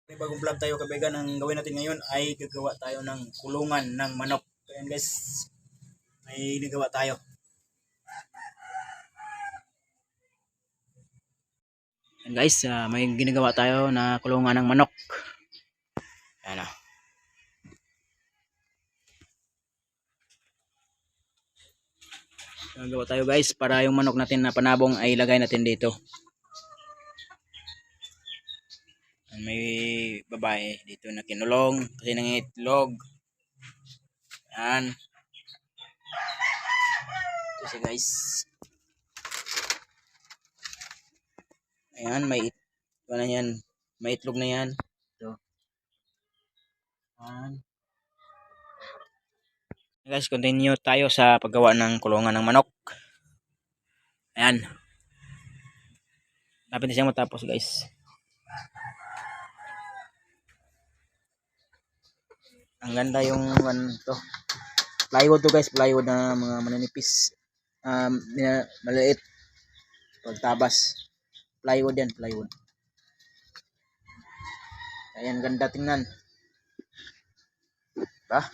May bagong vlog tayo kaibigan. Ang gawin natin ngayon ay gagawa tayo ng kulungan ng manok. Ayan guys, may nagawa tayo. Ayan guys, may ginagawa tayo na kulungan ng manok. Ayan o. Gagawa tayo guys para yung manok natin na panabong ay ilagay natin dito. May babae dito na kinulong kasi nangitlog. Ayan. Ito siya guys. Ayan, may itlog na yan. Ito. Ayan. Guys, continue tayo sa paggawa ng kulungan ng manok. Ayan. Lapit na siya matapos guys. Ang ganda yung to. Plywood to guys, plywood na mga mananipis. Maliit. Pagtabas. Plywood yan, plywood. Ayan, ganda tingnan. Diba?